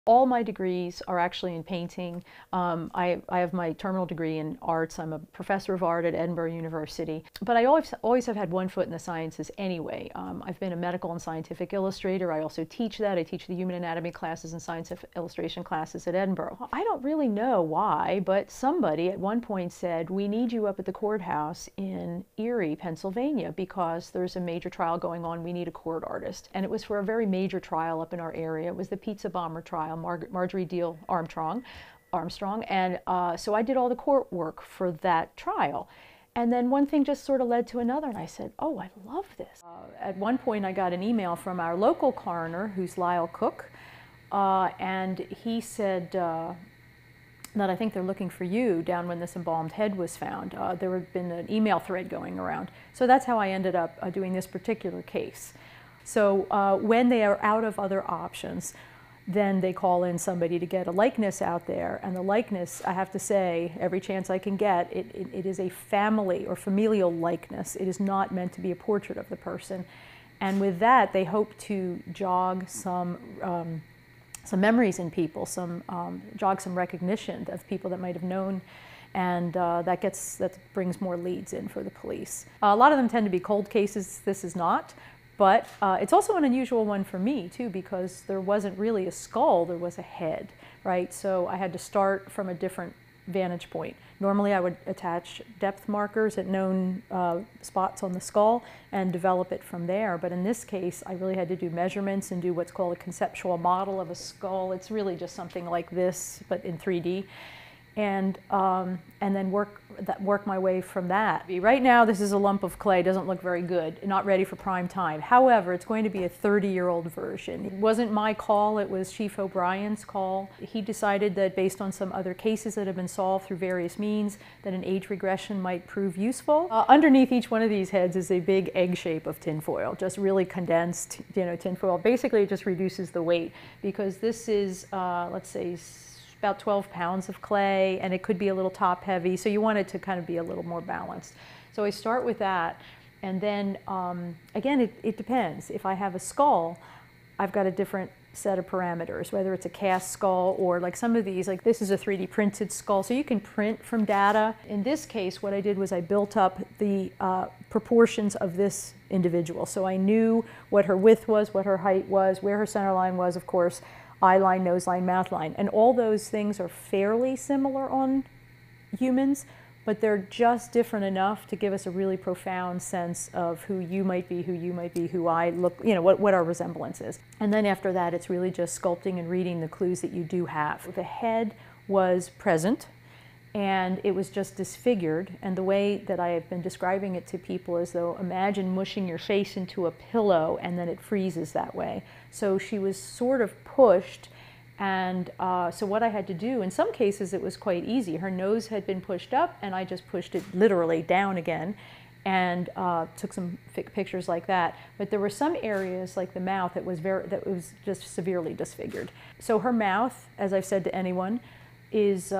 All my degrees are actually in painting. I have my terminal degree in arts. I'm a professor of art at Edinburgh University. But I always have had one foot in the sciences anyway. I've been a medical and scientific illustrator. I also teach that. I teach the human anatomy classes and science illustration classes at Edinburgh. I don't really know why, but somebody at one point said, we need you up at the courthouse in Erie, Pennsylvania, because there's a major trial going on. We need a court artist. And it was for a very major trial up in our area. It was the pizza bomber trial. Marjorie Deal Armstrong, and so I did all the court work for that trial. And then one thing just sort of led to another, and I said, oh, I love this. At one point I got an email from our local coroner, who's Lyle Cook, and he said that I think they're looking for you down when this embalmed head was found. There had been an email thread going around. So that's how I ended up doing this particular case. So when they are out of other options, then they call in somebody to get a likeness out there. And the likeness, I have to say, every chance I can get, it is a family or familial likeness. It is not meant to be a portrait of the person. And with that, they hope to jog some memories in people, jog some recognition of people that might have known, and that brings more leads in for the police. A lot of them tend to be cold cases. This is not. But it's also an unusual one for me, too, because there wasn't really a skull, there was a head, right? So I had to start from a different vantage point. Normally I would attach depth markers at known spots on the skull and develop it from there. But in this case, I really had to do measurements and do what's called a conceptual model of a skull. It's really just something like this, but in 3D. And then work my way from that. Right now, this is a lump of clay. Doesn't look very good. Not ready for prime time. However, it's going to be a 30-year-old version. It wasn't my call. It was Chief O'Brien's call. He decided that based on some other cases that have been solved through various means, that an age regression might prove useful. Underneath each one of these heads is a big egg shape of tinfoil, just really condensed, tinfoil. Basically, it just reduces the weight because this is, let's say, about 12 pounds of clay, and it could be a little top heavy, so you want it to kind of be a little more balanced. So I start with that, and then again, it depends. If I have a skull, I've got a different set of parameters, whether it's a cast skull or like some of these, like this is a 3D printed skull, so you can print from data. In this case, what I did was I built up the proportions of this individual. So I knew what her width was, what her height was, where her center line was, of course, eye line, nose line, mouth line. And all those things are fairly similar on humans, but they're just different enough to give us a really profound sense of who you might be, who I look, what our resemblance is. And then after that, it's really just sculpting and reading the clues that you do have. The head was present, and it was just disfigured. And the way that I have been describing it to people is though, imagine mushing your face into a pillow and then it freezes that way. So she was sort of pushed, and so what I had to do, in some cases it was quite easy. Her nose had been pushed up and I just pushed it literally down again and took some pictures like that. But there were some areas like the mouth that was just severely disfigured. So her mouth, as I've said to anyone, is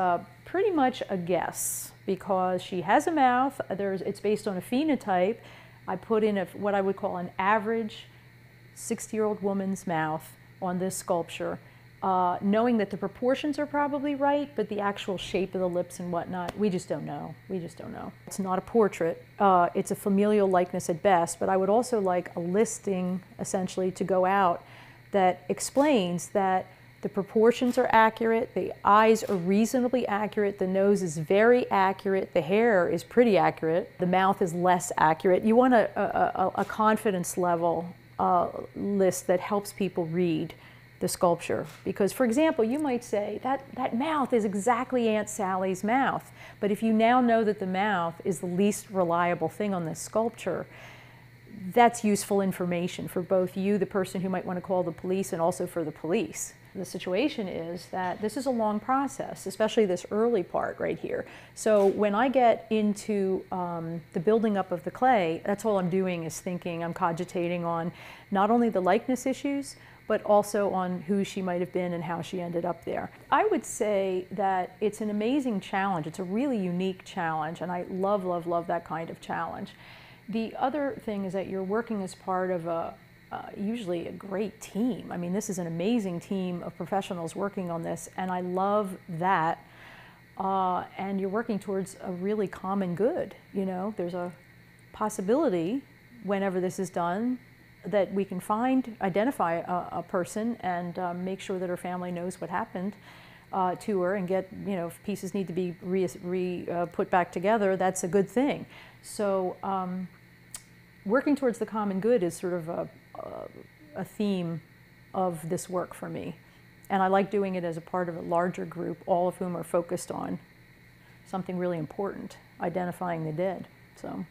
pretty much a guess because she has a mouth. It's based on a phenotype. I put in what I would call an average 60-year-old woman's mouth on this sculpture, knowing that the proportions are probably right, but the actual shape of the lips and whatnot, we just don't know. We just don't know. It's not a portrait. It's a familial likeness at best, but I would also like a listing, essentially, to go out that explains that the proportions are accurate, the eyes are reasonably accurate, the nose is very accurate, the hair is pretty accurate, the mouth is less accurate. You want a confidence level list that helps people read the sculpture. Because, for example, you might say, that mouth is exactly Aunt Sally's mouth. But if you now know that the mouth is the least reliable thing on this sculpture, that's useful information for both you, the person who might want to call the police, and also for the police. The situation is that this is a long process, especially this early part right here. So when I get into the building up of the clay, that's all I'm doing is thinking, I'm cogitating on not only the likeness issues, but also on who she might have been and how she ended up there. I would say that it's an amazing challenge. It's a really unique challenge, and I love, love, love that kind of challenge. The other thing is that you're working as part of a usually a great team. I mean, this is an amazing team of professionals working on this, and I love that. And you're working towards a really common good. You know, there's a possibility whenever this is done that we can identify a person and make sure that her family knows what happened to her and get, you know, if pieces need to be put back together, that's a good thing. So working towards the common good is sort of a theme of this work for me. And I like doing it as a part of a larger group, all of whom are focused on something really important, identifying the dead. So.